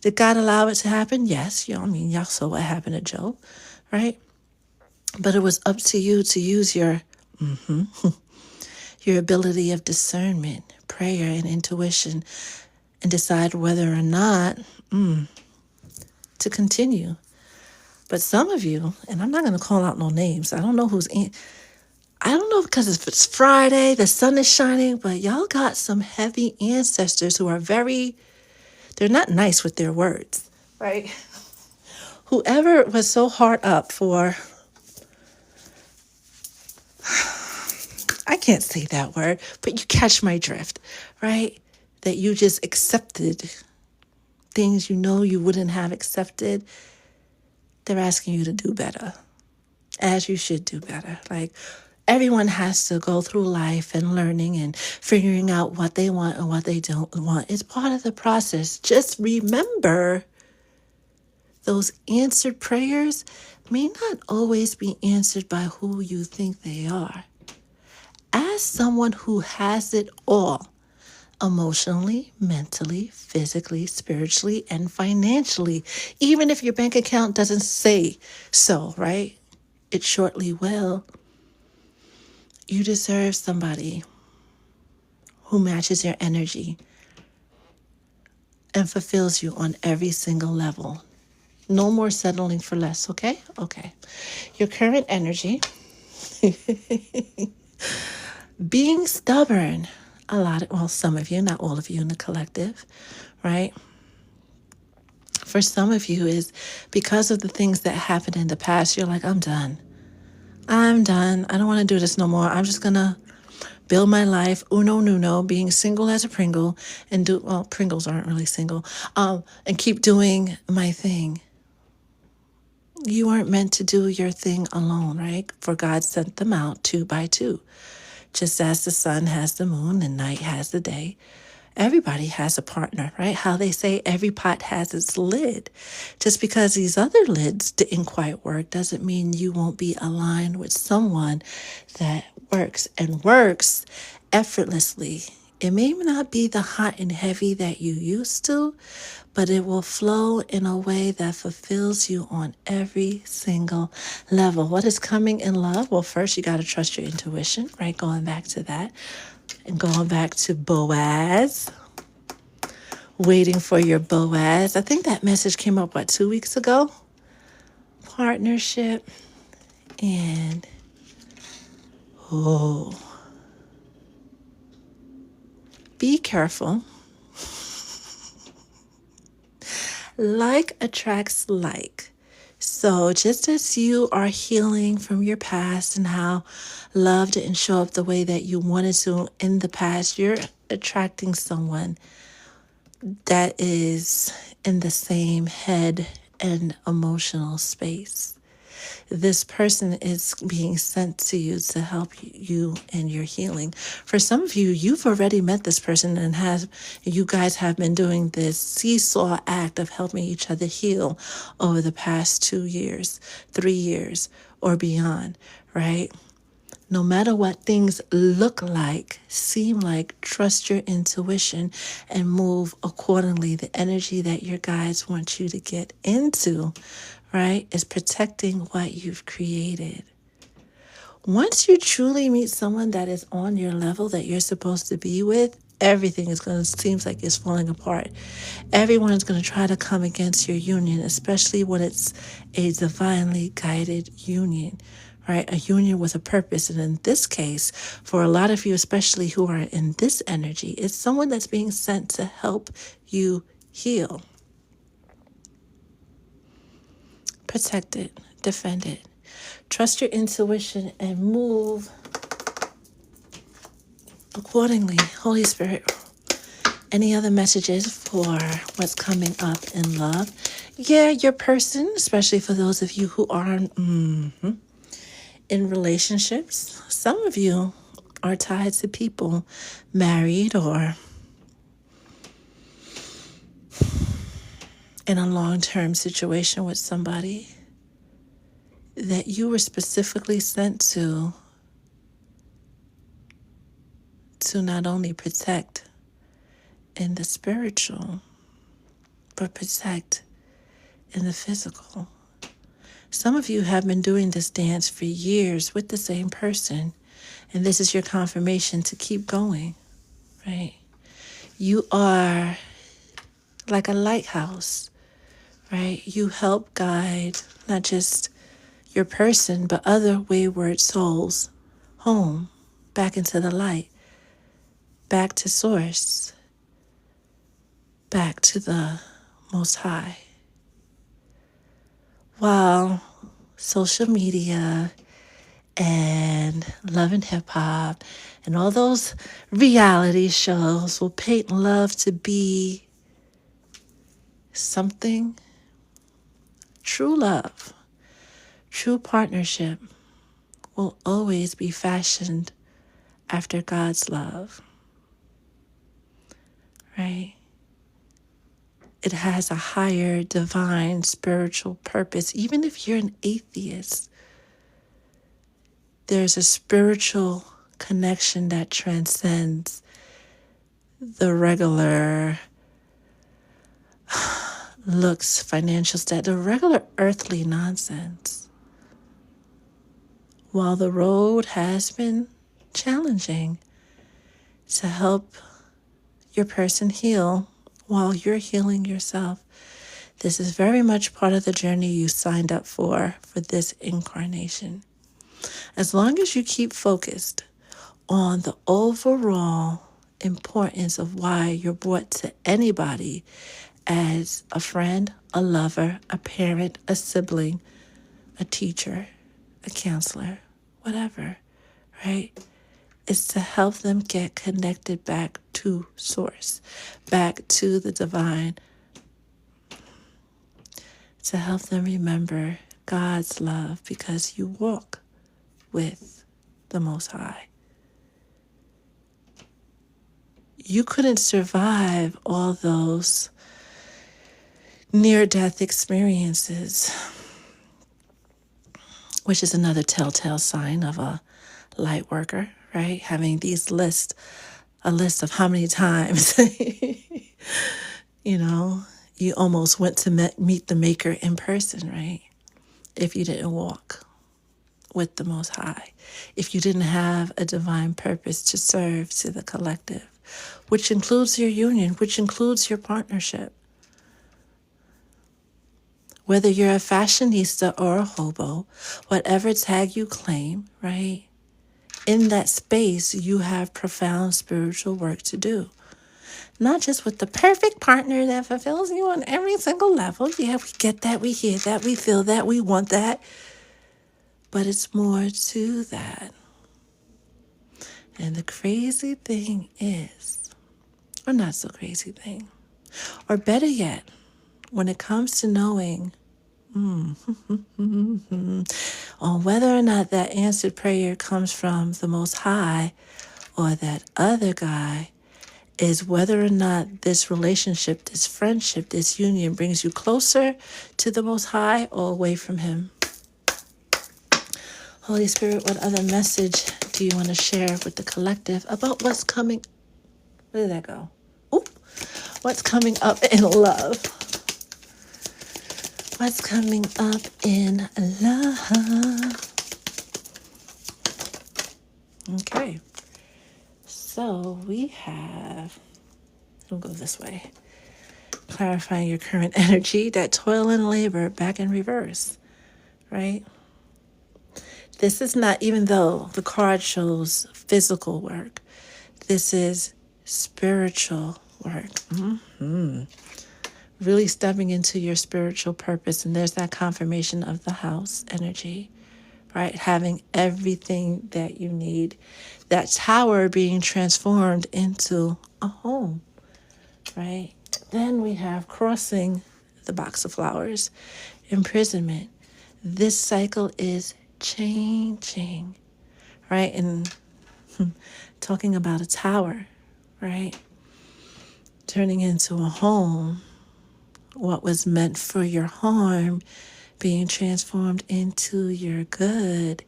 A: Did God allow it to happen? Yes. Y'all saw what happened to Job, right? But it was up to you to use your ability of discernment, prayer, and intuition, and decide whether or not to continue. But some of you, and I'm not going to call out no names, I don't know I don't know, because if it's Friday, the sun is shining, but y'all got some heavy ancestors who are they're not nice with their words, right? Whoever was so hard up for, I can't say that word, but you catch my drift, right? That you just accepted things you wouldn't have accepted. They're asking you to do better, as you should do better. Like, everyone has to go through life and learning and figuring out what they want and what they don't want. It's part of the process. Just remember, those answered prayers may not always be answered by who you think they are. As someone who has it all, emotionally, mentally, physically, spiritually, and financially. Even if your bank account doesn't say so, right? It shortly will. You deserve somebody who matches your energy and fulfills you on every single level. No more settling for less, okay? Okay. Your current energy, being stubborn. Some of you, not all of you in the collective, right? For some of you is because of the things that happened in the past, you're like, I'm done. I'm done. I don't want to do this no more. I'm just going to build my life, uno nuno, being single as a Pringle, and Pringles aren't really single, and keep doing my thing. You aren't meant to do your thing alone, right? For God sent them out 2 by 2. Just as the sun has the moon and night has the day, everybody has a partner, right? How they say every pot has its lid. Just because these other lids didn't quite work doesn't mean you won't be aligned with someone that works and works effortlessly. It may not be the hot and heavy that you used to, but it will flow in a way that fulfills you on every single level. What is coming in love? Well, first you got to trust your intuition, right? Going back to that and going back to Boaz, waiting for your Boaz. I think that message came up, 2 weeks ago? Partnership and, be careful. Like attracts like. So just as you are healing from your past and how love didn't show up the way that you wanted to in the past, you're attracting someone that is in the same head and emotional space. This person is being sent to you to help you in your healing. For some of you, you've already met this person and you guys have been doing this seesaw act of helping each other heal over the past 2 years, 3 years, or beyond, right? No matter what things look like, seem like, trust your intuition and move accordingly. The energy that your guides want you to get into, right, is protecting what you've created. Once you truly meet someone that is on your level that you're supposed to be with, everything is going to seems like it's falling apart. Everyone is going to try to come against your union, especially when it's a divinely guided union, right? A union with a purpose. And in this case, for a lot of you, especially who are in this energy, it's someone that's being sent to help you heal. Protect it, defend it. Trust your intuition and move accordingly. Holy Spirit, any other messages for what's coming up in love? Yeah, your person, especially for those of you who are in relationships. Some of you are tied to people, married or in a long-term situation with somebody that you were specifically sent to not only protect in the spiritual, but protect in the physical. Some of you have been doing this dance for years with the same person, and this is your confirmation to keep going, right? You are like a lighthouse, right? You help guide not just your person, but other wayward souls home, back into the light, back to source, back to the Most High. While social media and Love and Hip Hop and all those reality shows will paint love to be something, true love, true partnership will always be fashioned after God's love, right? It has a higher divine spiritual purpose. Even if you're an atheist, there's a spiritual connection that transcends the regular looks, financial stat, the regular earthly nonsense. While the road has been challenging to help your person heal while you're healing yourself, this is very much part of the journey you signed up for this incarnation. As long as you keep focused on the overall importance of why you're brought to anybody as a friend, a lover, a parent, a sibling, a teacher, a counselor, whatever, right? Is to help them get connected back to source, back to the divine, to help them remember God's love because you walk with the Most High. You couldn't survive all those near-death experiences, which is another telltale sign of a light worker, right? Having a list of how many times, you almost went to meet the Maker in person, right? If you didn't walk with the Most High, if you didn't have a divine purpose to serve to the collective, which includes your union, which includes your partnership. Whether you're a fashionista or a hobo, whatever tag you claim, right? In that space, you have profound spiritual work to do. Not just with the perfect partner that fulfills you on every single level. Yeah, we get that, we hear that, we feel that, we want that. But it's more to that. And the crazy thing is, or not so crazy thing, or better yet, when it comes to knowing on whether or not that answered prayer comes from the Most High or that other guy, is whether or not this relationship, this friendship, this union brings you closer to the Most High or away from Him. Holy Spirit, what other message do you want to share with the collective about what's coming? Where did that go? Oop. What's coming up in love? What's coming up in love? Okay. So we have, we'll go this way. Clarifying your current energy, that toil and labor back in reverse, right? This is not, even though the card shows physical work, this is spiritual work. Really stepping into your spiritual purpose. And there's that confirmation of the house energy, right? Having everything that you need. That tower being transformed into a home, right? Then we have crossing the box of flowers, imprisonment. This cycle is changing, right? And talking about a tower, right? Turning into a home. What was meant for your harm being transformed into your good.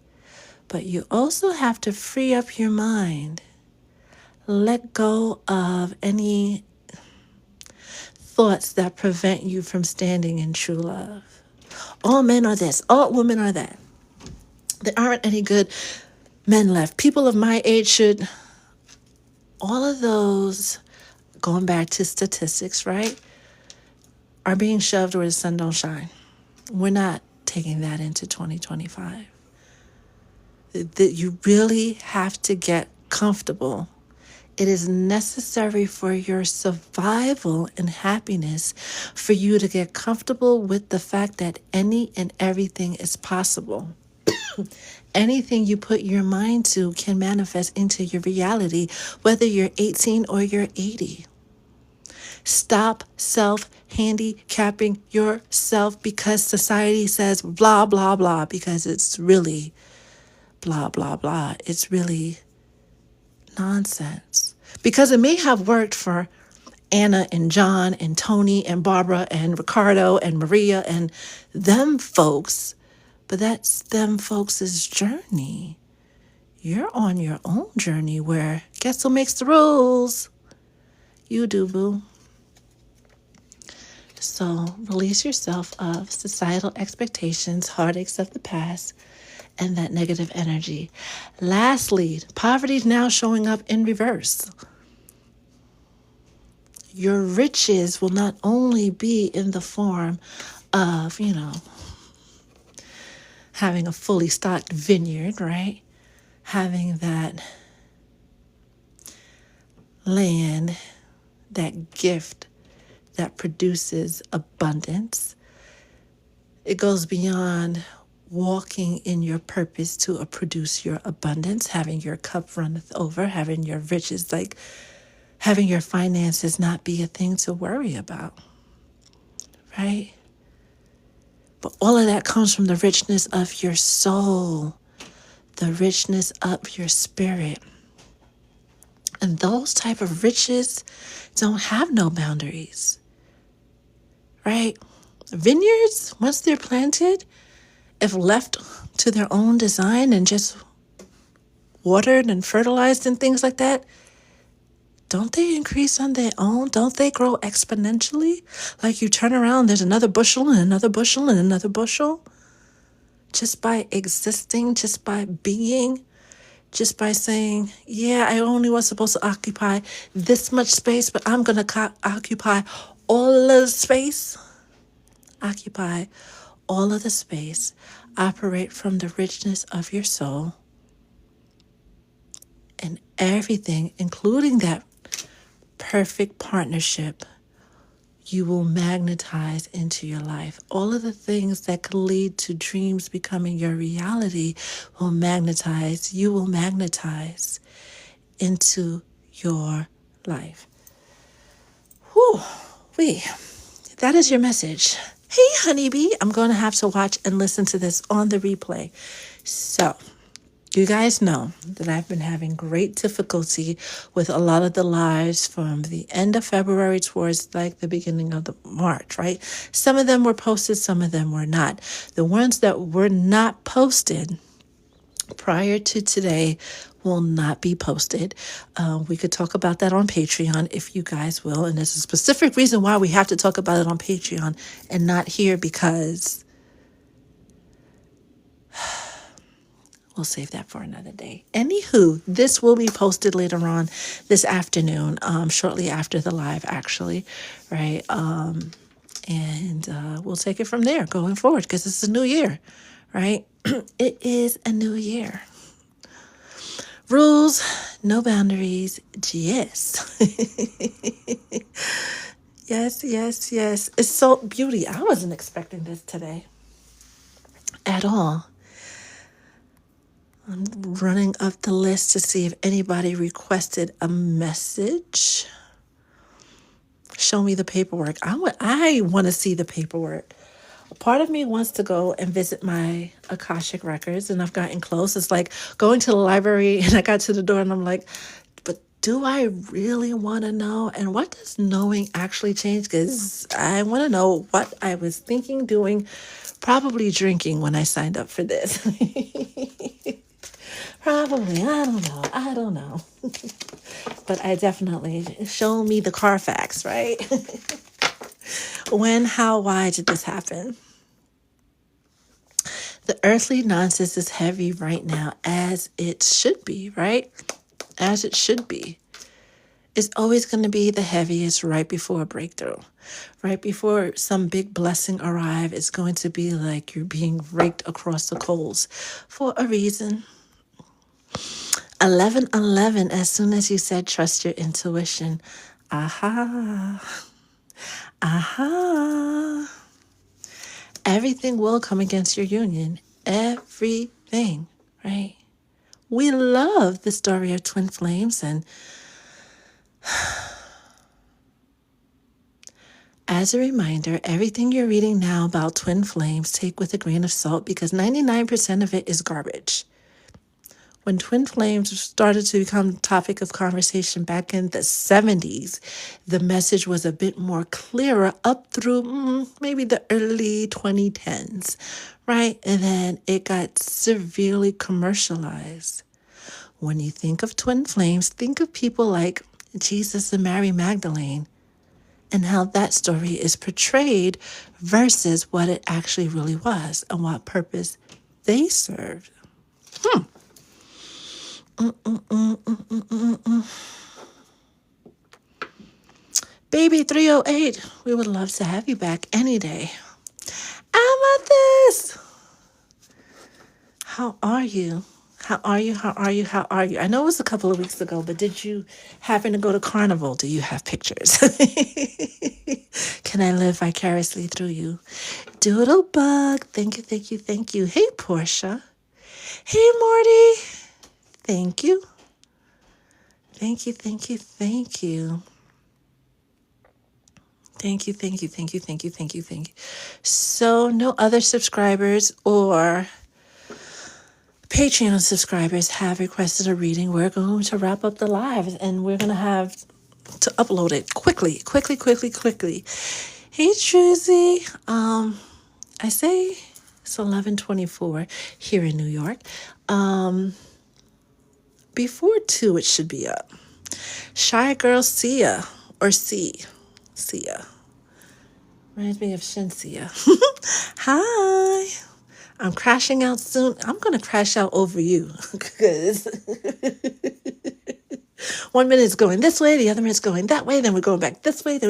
A: But you also have to free up your mind. Let go of any thoughts that prevent you from standing in true love. All men are this, all women are that. There aren't any good men left. People of my age should, all of those, going back to statistics, right, are being shoved where the sun don't shine. We're not taking that into 2025. That you really have to get comfortable. It is necessary for your survival and happiness for you to get comfortable with the fact that any and everything is possible. Anything you put your mind to can manifest into your reality, whether you're 18 or you're 80. Stop self-handicapping yourself because society says blah, blah, blah, because it's really blah, blah, blah. It's really nonsense. Because it may have worked for Anna and John and Tony and Barbara and Ricardo and Maria and them folks, but that's them folks' journey. You're on your own journey where guess who makes the rules? You do, boo. So release yourself of societal expectations, heartaches of the past, and that negative energy. Lastly, poverty is now showing up in reverse. Your riches will not only be in the form of, having a fully stocked vineyard, right? Having that land, that gift that produces abundance. It goes beyond walking in your purpose to produce your abundance, having your cup runneth over, having your riches, like having your finances not be a thing to worry about, right? But all of that comes from the richness of your soul, the richness of your spirit. And those type of riches don't have no boundaries, right? Vineyards, once they're planted, if left to their own design and just watered and fertilized and things like that, don't they increase on their own? Don't they grow exponentially? Like you turn around, there's another bushel and another bushel and another bushel. Just by existing, just by being, just by saying, yeah, I only was supposed to occupy this much space, but I'm going to occupy all of the space. Occupy all of the space. Operate from the richness of your soul. And everything, including that perfect partnership, you will magnetize into your life. All of the things that could lead to dreams becoming your reality will magnetize. You will magnetize into your life. Whew, that is your message. Hey, honeybee, I'm going to have to watch and listen to this on the replay. So, you guys know that I've been having great difficulty with a lot of the lives from the end of February towards like the beginning of the March, right? Some of them were posted, some of them were not. The ones that were not posted prior to today will not be posted. We could talk about that on Patreon if you guys will. And there's a specific reason why we have to talk about it on Patreon and not here, because we'll save that for another day. Anywho, this will be posted later on this afternoon, shortly after the live, actually, right? And we'll take it from there going forward, because it's a new year, right? It is a new year. Rules, no boundaries, yes. Yes. It's so beauty. I wasn't expecting this today at all. I'm running up the list to see if anybody requested a message. Show me the paperwork. I want to see the paperwork. A part of me wants to go and visit my Akashic records, and I've gotten close. It's like going to the library, and I got to the door, and I'm like, but do I really want to know? And what does knowing actually change? Because I want to know what I was thinking, doing, probably drinking when I signed up for this. Probably. I don't know. But I definitely, show me the Carfax, right? When, how, why did this happen? The earthly nonsense is heavy right now, as it should be, right? As it should be. It's always going to be the heaviest right before a breakthrough. Right before some big blessing arrive, it's going to be like you're being raked across the coals for a reason. 11:11, as soon as you said trust your intuition. Aha. Everything will come against your union. Everything, right? We love the story of twin flames, and as a reminder, everything you're reading now about twin flames, take with a grain of salt, because 99% of it is garbage. When twin flames started to become the topic of conversation back in the 70s, the message was a bit more clearer up through maybe the early 2010s, right? And then it got severely commercialized. When you think of twin flames, think of people like Jesus and Mary Magdalene, and how that story is portrayed versus what it actually really was and what purpose they served. Baby 308, we would love to have you back any day. Amethyst, how are you? How are you? How are you? How are you? I know it was a couple of weeks ago, but did you happen to go to Carnival? Do you have pictures? Can I live vicariously through you? Doodlebug, thank you, thank you, thank you. Hey, Portia. Hey, Morty. Thank you. Thank you, thank you, thank you. Thank you, thank you, thank you, thank you, thank you, thank you. So, no other subscribers or Patreon subscribers have requested a reading. We're going to wrap up the live and we're going to have to upload it quickly. Hey, Truzy. I say it's 11:24 here in New York. Before 2, it should be up. Shy Girl Sia, or Sia. Reminds me of Shensia. Hi. I'm crashing out soon. I'm going to crash out over you because 1 minute is going this way, the other minute's going that way, then we're going back this way.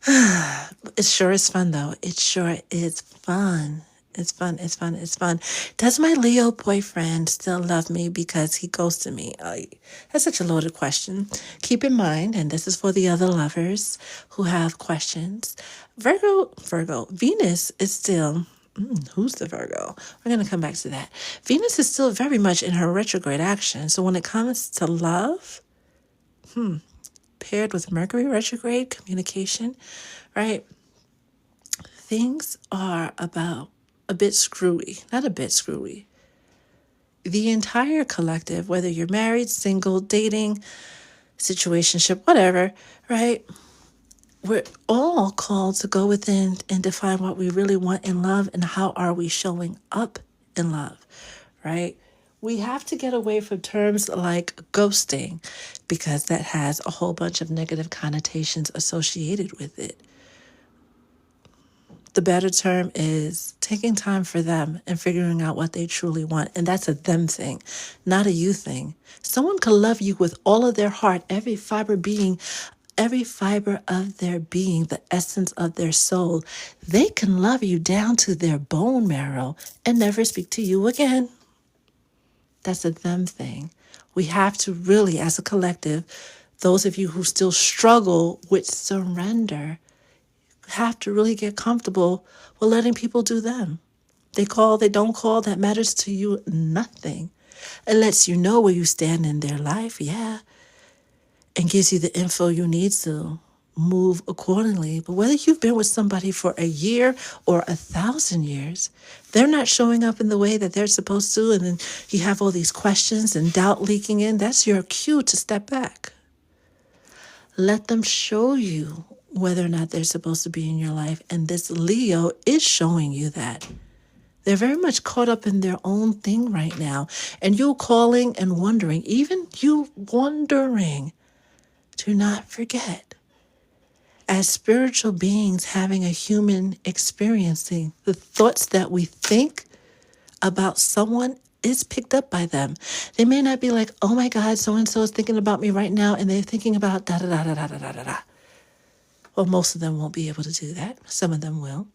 A: It sure is fun, though. It sure is fun. It's fun. It's fun. It's fun. Does my Leo boyfriend still love me because he ghosted me? That's such a loaded question. Keep in mind, and this is for the other lovers who have questions, Virgo, Venus is still... who's the Virgo? We're going to come back to that. Venus is still very much in her retrograde action. So when it comes to love, paired with Mercury retrograde communication, right? Things are about a bit screwy. Not a bit screwy. The entire collective, whether you're married, single, dating, situationship, whatever, right? We're all called to go within and define what we really want in love and how are we showing up in love, right? We have to get away from terms like ghosting because that has a whole bunch of negative connotations associated with it. The better term is taking time for them and figuring out what they truly want. And that's a them thing, not a you thing. Someone can love you with all of their heart, every fiber of their being, the essence of their soul. They can love you down to their bone marrow and never speak to you again. That's a them thing. We have to really, as a collective, those of you who still struggle with surrender, have to really get comfortable with letting people do them. They call, they don't call, that matters to you nothing. It lets you know where you stand in their life, yeah, and gives you the info you need to move accordingly. But whether you've been with somebody for a year or 1,000 years, they're not showing up in the way that they're supposed to, and then you have all these questions and doubt leaking in, that's your cue to step back. Let them show you whether or not they're supposed to be in your life. And this Leo is showing you that. They're very much caught up in their own thing right now. And you calling and wondering, even you wondering, do not forget. As spiritual beings having a human experiencing, the thoughts that we think about someone is picked up by them. They may not be like, oh my God, so-and-so is thinking about me right now, and they're thinking about da-da-da-da-da-da-da-da. Well, most of them won't be able to do that. Some of them will.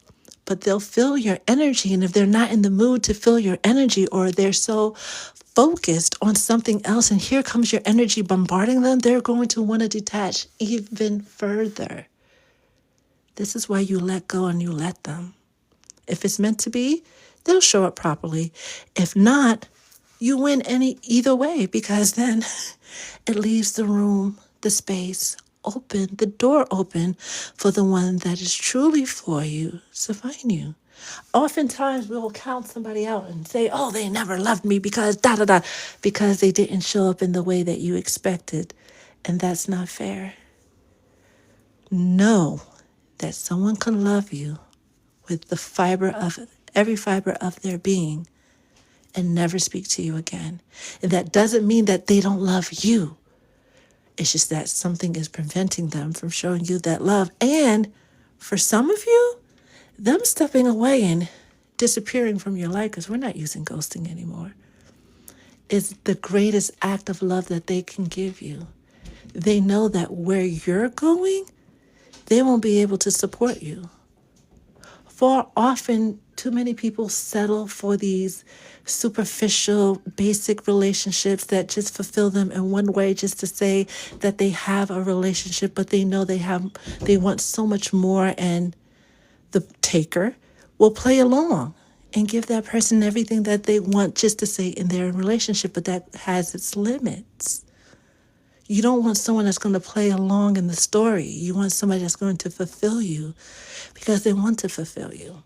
A: But they'll feel your energy, and if they're not in the mood to feel your energy, or they're so focused on something else, and here comes your energy bombarding them, they're going to want to detach even further. This is why you let go and you let them. If it's meant to be, they'll show up properly. If not, you win either way, because then it leaves the room, the space open, the door open for the one that is truly for you to find you. Oftentimes we'll count somebody out and say, oh, they never loved me because da-da-da, because they didn't show up in the way that you expected. And that's not fair. Know that someone can love you with every fiber of their being and never speak to you again. And that doesn't mean that they don't love you. It's just that something is preventing them from showing you that love. And for some of you, them stepping away and disappearing from your life, because we're not using ghosting anymore, is the greatest act of love that they can give you. They know that where you're going, they won't be able to support you. Far often, too many people settle for these superficial, basic relationships that just fulfill them in one way, just to say that they have a relationship, but they know they want so much more, and the taker will play along and give that person everything that they want just to say in their relationship, but that has its limits. You don't want someone that's going to play along in the story. You want somebody that's going to fulfill you because they want to fulfill you.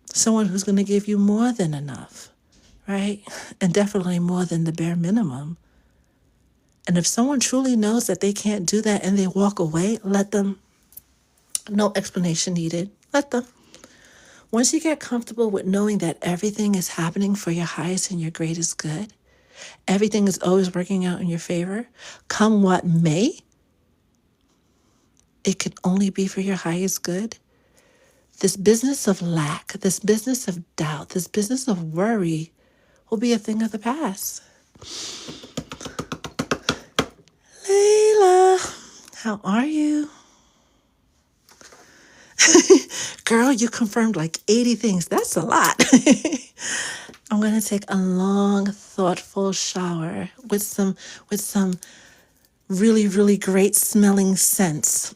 A: Someone who's going to give you more than enough, right? And definitely more than the bare minimum. And if someone truly knows that they can't do that and they walk away, let them. No explanation needed. Let them. Once you get comfortable with knowing that everything is happening for your highest and your greatest good, everything is always working out in your favor, come what may, it can only be for your highest good. This business of lack, this business of doubt, this business of worry will be a thing of the past. Layla, how are you? Girl, you confirmed like 80 things. That's a lot. I'm going to take a long, thoughtful shower with some really, really great smelling scents.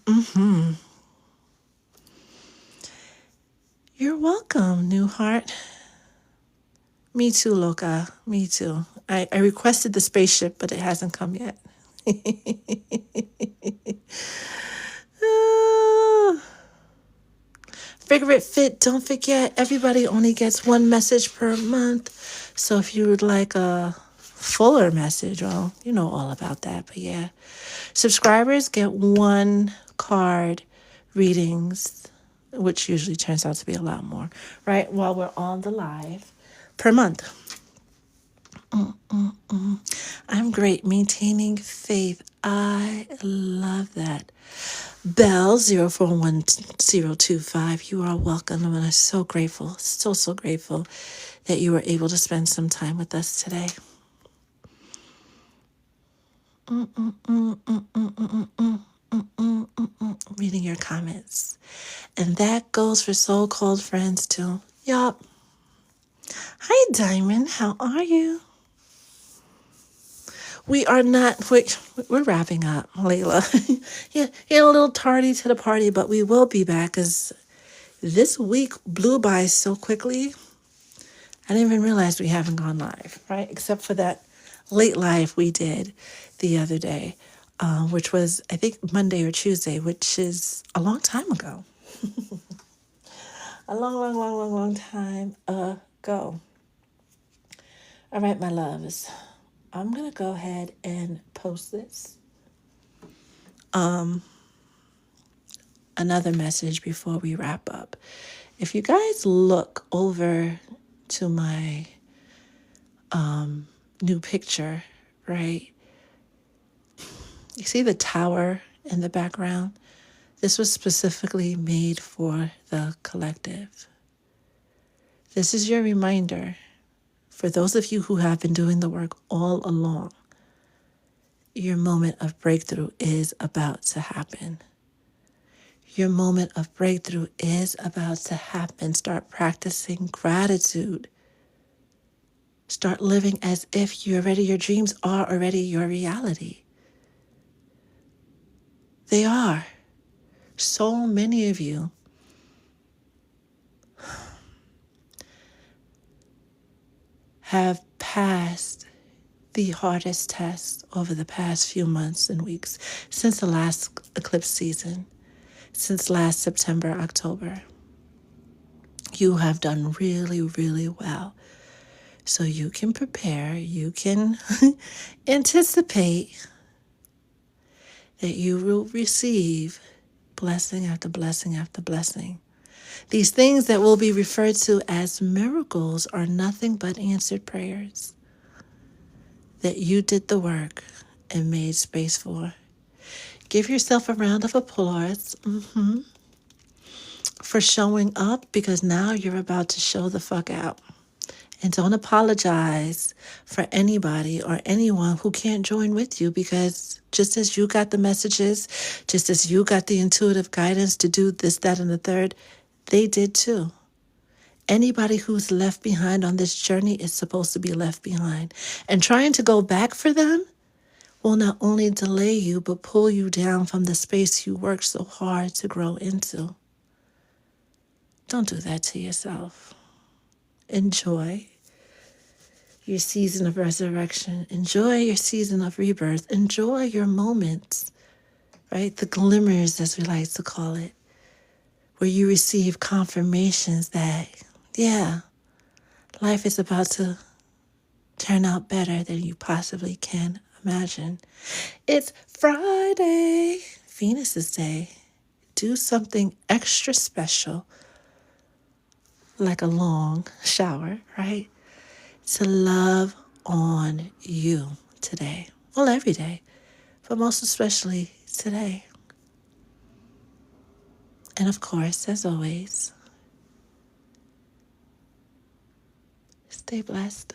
A: You're welcome, new heart. Me too, Loca. Me too. I requested the spaceship, but it hasn't come yet. Figure it fit. Don't forget, everybody only gets one message per month. So if you would like a fuller message, well, you know all about that. But yeah, subscribers get one card readings, which usually turns out to be a lot more, right? While we're on the live per month. I'm great. Maintaining faith. I love that. Bell 041025, you are welcome. And I'm so grateful, so grateful that you were able to spend some time with us today. Reading your comments. And that goes for so-called friends too. Yup. Hi, Diamond. How are you? We are not, we're wrapping up, Layla. Yeah, a little tardy to the party, but we will be back because this week blew by so quickly. I didn't even realize we haven't gone live, right? Except for that late live we did the other day, which was, I think, Monday or Tuesday, which is a long time ago. A long time ago. All right, my loves. I'm going to go ahead and post this. Another message before we wrap up. If you guys look over to my new picture, right? You see the tower in the background? This was specifically made for the collective. This is your reminder for those of you who have been doing the work all along. Your moment of breakthrough is about to happen. Your moment of breakthrough is about to happen. Start practicing gratitude. Start living as if your dreams are already your reality. They are. So many of you have passed the hardest test over the past few months and weeks since the last eclipse season, since last September, October. You have done really, really well. So you can prepare, you can anticipate that you will receive blessing after blessing after blessing. These things that will be referred to as miracles are nothing but answered prayers. That you did the work and made space for. Give yourself a round of applause for showing up, because now you're about to show the fuck out. And don't apologize for anybody or anyone who can't join with you, because just as you got the messages, just as you got the intuitive guidance to do this, that, and the third, they did too. Anybody who's left behind on this journey is supposed to be left behind. And trying to go back for them will not only delay you, but pull you down from the space you worked so hard to grow into. Don't do that to yourself. Enjoy your season of resurrection. Enjoy your season of rebirth. Enjoy your moments, right? The glimmers, as we like to call it, where you receive confirmations that, yeah, life is about to turn out better than you possibly can imagine. It's Friday, Venus's Day. Do something extra special, like a long shower, right? To love on you today. Well, every day, but most especially today. And of course, as always, stay blessed.